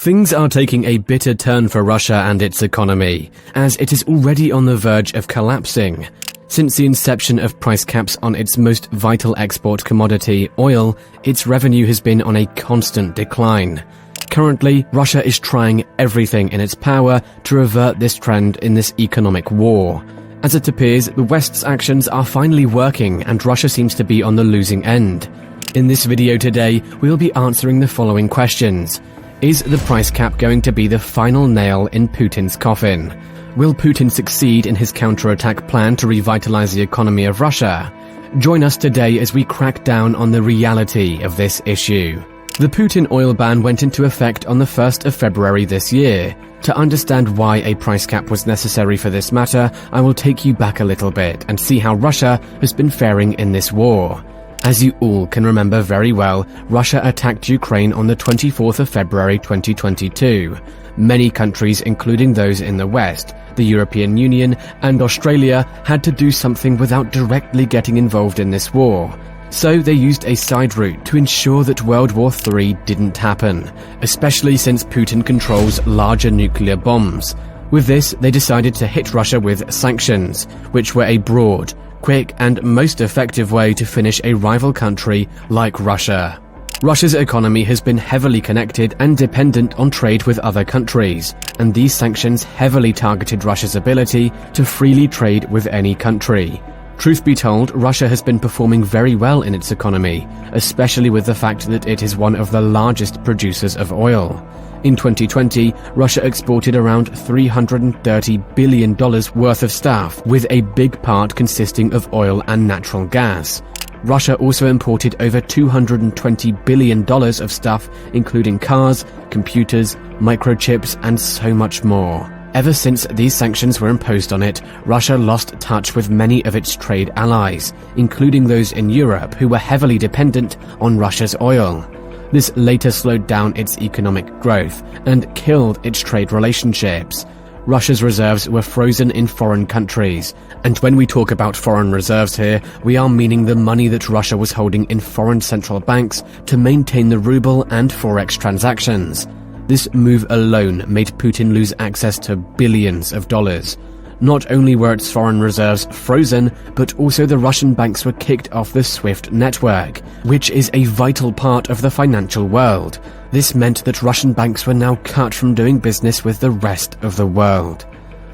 Things are taking a bitter turn for Russia and its economy, as it is already on the verge of collapsing. Since the inception of price caps on its most vital export commodity, oil, its revenue has been on a constant decline. Currently, Russia is trying everything in its power to revert this trend in this economic war. As it appears, the West's actions are finally working and Russia seems to be on the losing end. In this video today, we'll be answering the following questions. Is the price cap going to be the final nail in Putin's coffin? Will Putin succeed in his counterattack plan to revitalize the economy of Russia? Join us today as we crack down on the reality of this issue. The Putin oil ban went into effect on the 1st of February this year. To understand why a price cap was necessary for this matter, I will take you back a little bit and see how Russia has been faring in this war. As you all can remember very well, Russia attacked Ukraine on the 24th of February 2022. Many countries, including those in the West, the European Union, and Australia, had to do something without directly getting involved in this war. So they used a side route to ensure that World War III didn't happen, especially since Putin controls larger nuclear bombs. With this, they decided to hit Russia with sanctions, which were a broad, quick and most effective way to finish a rival country like Russia. Russia's economy has been heavily connected and dependent on trade with other countries, and these sanctions heavily targeted Russia's ability to freely trade with any country. Truth be told, Russia has been performing very well in its economy, especially with the fact that it is one of the largest producers of oil. In 2020, Russia exported around $330 billion worth of stuff, with a big part consisting of oil and natural gas. Russia also imported over $220 billion of stuff, including cars, computers, microchips, and so much more. Ever since these sanctions were imposed on it, Russia lost touch with many of its trade allies, including those in Europe who were heavily dependent on Russia's oil. This later slowed down its economic growth and killed its trade relationships. Russia's reserves were frozen in foreign countries, and when we talk about foreign reserves here, we are meaning the money that Russia was holding in foreign central banks to maintain the ruble and forex transactions. This move alone made Putin lose access to billions of dollars. Not only were its foreign reserves frozen, but also the Russian banks were kicked off the SWIFT network, which is a vital part of the financial world. This meant that Russian banks were now cut from doing business with the rest of the world.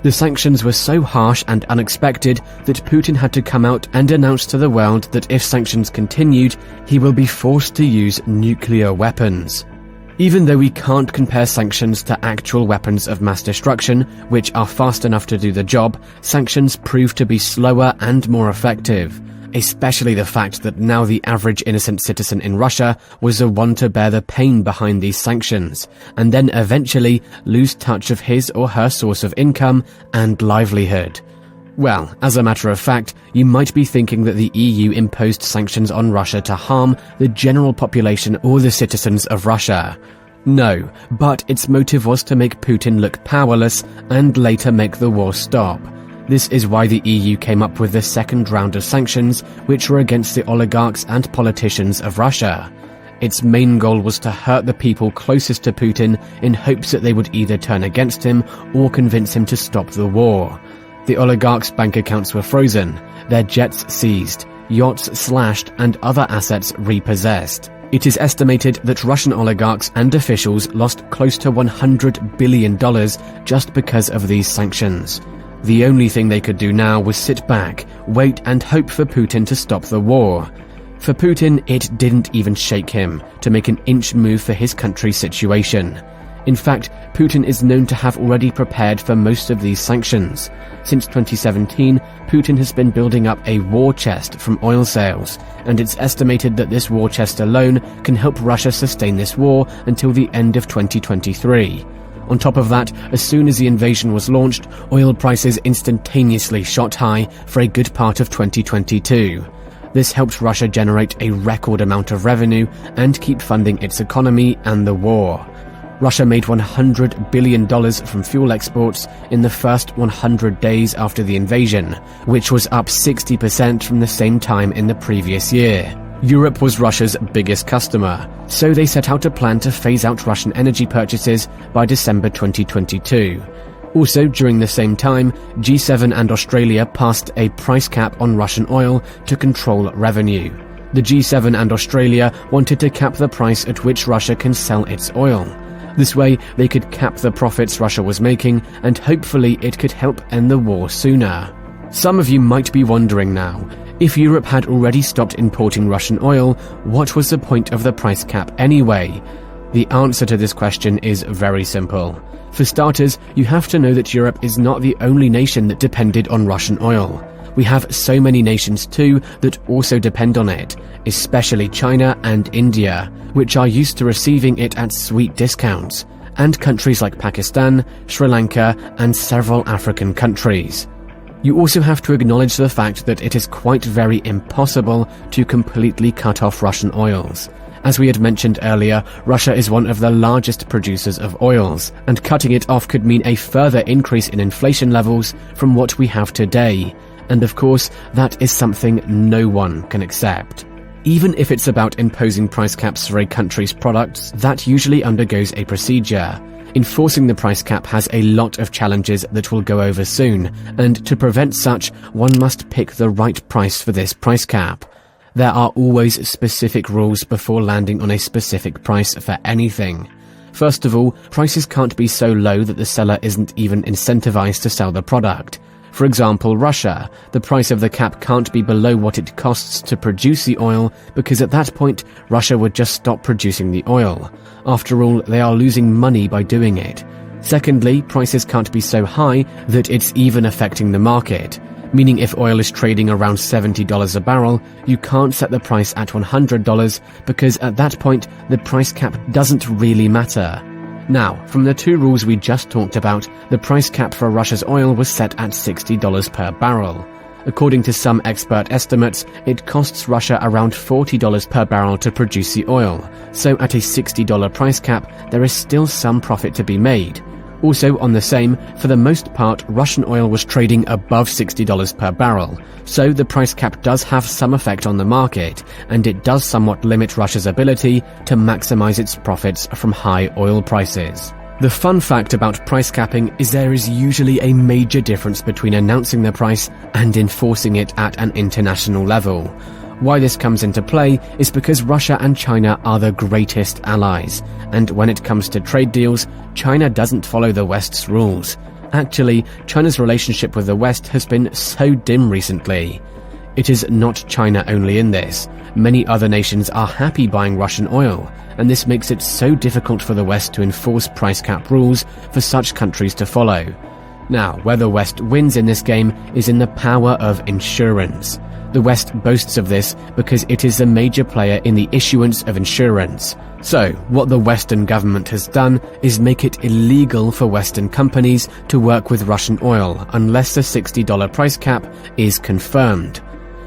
The sanctions were so harsh and unexpected that Putin had to come out and announce to the world that if sanctions continued, he will be forced to use nuclear weapons. Even though we can't compare sanctions to actual weapons of mass destruction, which are fast enough to do the job, sanctions prove to be slower and more effective. Especially the fact that now the average innocent citizen in Russia was the one to bear the pain behind these sanctions, and then eventually lose touch of his or her source of income and livelihood. Well, as a matter of fact, you might be thinking that the EU imposed sanctions on Russia to harm the general population or the citizens of Russia. No, but its motive was to make Putin look powerless and later make the war stop. This is why the EU came up with the second round of sanctions, which were against the oligarchs and politicians of Russia. Its main goal was to hurt the people closest to Putin in hopes that they would either turn against him or convince him to stop the war. The oligarchs' bank accounts were frozen, their jets seized, yachts slashed, and other assets repossessed. It is estimated that Russian oligarchs and officials lost close to $100 billion just because of these sanctions. The only thing they could do now was sit back, wait, and hope for Putin to stop the war. For Putin, it didn't even shake him to make an inch move for his country's situation. In fact, Putin is known to have already prepared for most of these sanctions. Since 2017, Putin has been building up a war chest from oil sales, and it's estimated that this war chest alone can help Russia sustain this war until the end of 2023. On top of that, as soon as the invasion was launched, oil prices instantaneously shot high for a good part of 2022. This helped Russia generate a record amount of revenue and keep funding its economy and the war. Russia made $100 billion from fuel exports in the first 100 days after the invasion, which was up 60% from the same time in the previous year. Europe was Russia's biggest customer, so they set out a plan to phase out Russian energy purchases by December 2022. Also, during the same time, G7 and Australia passed a price cap on Russian oil to control revenue. The G7 and Australia wanted to cap the price at which Russia can sell its oil. This way, they could cap the profits Russia was making, and hopefully it could help end the war sooner. Some of you might be wondering now, if Europe had already stopped importing Russian oil, what was the point of the price cap anyway? The answer to this question is very simple. For starters, you have to know that Europe is not the only nation that depended on Russian oil. We have so many nations too that also depend on it, especially China and India, which are used to receiving it at sweet discounts, and countries like Pakistan, Sri Lanka, and several African countries. You also have to acknowledge the fact that it is quite very impossible to completely cut off Russian oils. As we had mentioned earlier, Russia is one of the largest producers of oils, and cutting it off could mean a further increase in inflation levels from what we have today. And of course, that is something no one can accept. Even if it's about imposing price caps for a country's products, that usually undergoes a procedure. Enforcing the price cap has a lot of challenges that we'll go over soon, and to prevent such, one must pick the right price for this price cap. There are always specific rules before landing on a specific price for anything. First of all, prices can't be so low that the seller isn't even incentivized to sell the product. For example, Russia, the price of the cap can't be below what it costs to produce the oil, because at that point, Russia would just stop producing the oil. After all, they are losing money by doing it. Secondly, prices can't be so high that it's even affecting the market. Meaning if oil is trading around $70 a barrel, you can't set the price at $100 because at that point, the price cap doesn't really matter. Now, from the two rules we just talked about, the price cap for Russia's oil was set at $60 per barrel. According to some expert estimates, it costs Russia around $40 per barrel to produce the oil, so at a $60 price cap, there is still some profit to be made. Also on the same, for the most part, Russian oil was trading above $60 per barrel, so the price cap does have some effect on the market, and it does somewhat limit Russia's ability to maximize its profits from high oil prices. The fun fact about price capping is there is usually a major difference between announcing the price and enforcing it at an international level. Why this comes into play is because Russia and China are the greatest allies, and when it comes to trade deals, China doesn't follow the West's rules. Actually, China's relationship with the West has been so dim recently. It is not China only in this. Many other nations are happy buying Russian oil, and this makes it so difficult for the West to enforce price cap rules for such countries to follow. Now, where the West wins in this game is in the power of insurance. The West boasts of this because it is a major player in the issuance of insurance. So, what the Western government has done is make it illegal for Western companies to work with Russian oil unless the $60 price cap is confirmed.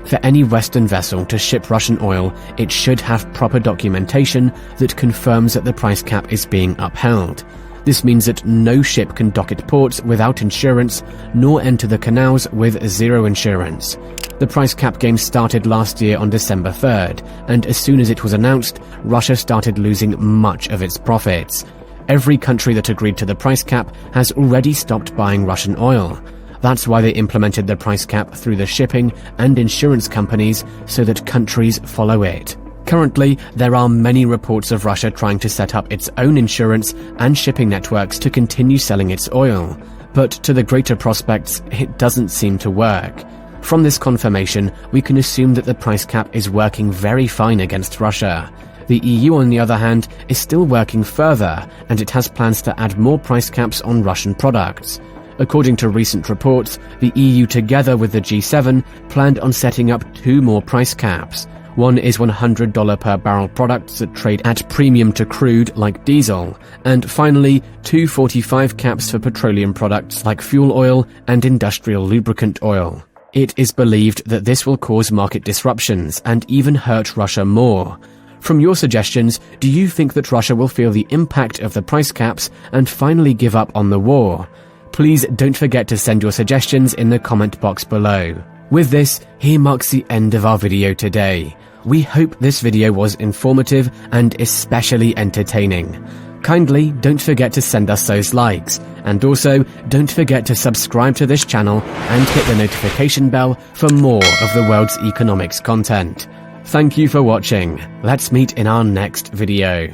For any Western vessel to ship Russian oil, it should have proper documentation that confirms that the price cap is being upheld. This means that no ship can dock at ports without insurance, nor enter the canals with zero insurance. The price cap game started last year on December 3rd, and as soon as it was announced, Russia started losing much of its profits. Every country that agreed to the price cap has already stopped buying Russian oil. That's why they implemented the price cap through the shipping and insurance companies so that countries follow it. Currently, there are many reports of Russia trying to set up its own insurance and shipping networks to continue selling its oil, but to the greater prospects, it doesn't seem to work. From this confirmation, we can assume that the price cap is working very fine against Russia. The EU, on the other hand, is still working further, and it has plans to add more price caps on Russian products. According to recent reports, the EU together with the G7 planned on setting up 2 more price caps. One is $100 per barrel products that trade at premium to crude like diesel, and finally 2 45 caps for petroleum products like fuel oil and industrial lubricant oil. It is believed that this will cause market disruptions and even hurt Russia more. From your suggestions, do you think that Russia will feel the impact of the price caps and finally give up on the war? Please don't forget to send your suggestions in the comment box below. With this, here marks the end of our video today. We hope this video was informative and especially entertaining. Kindly don't forget to send us those likes, and also don't forget to subscribe to this channel and hit the notification bell for more of the world's economics content. Thank you for watching. Let's meet in our next video.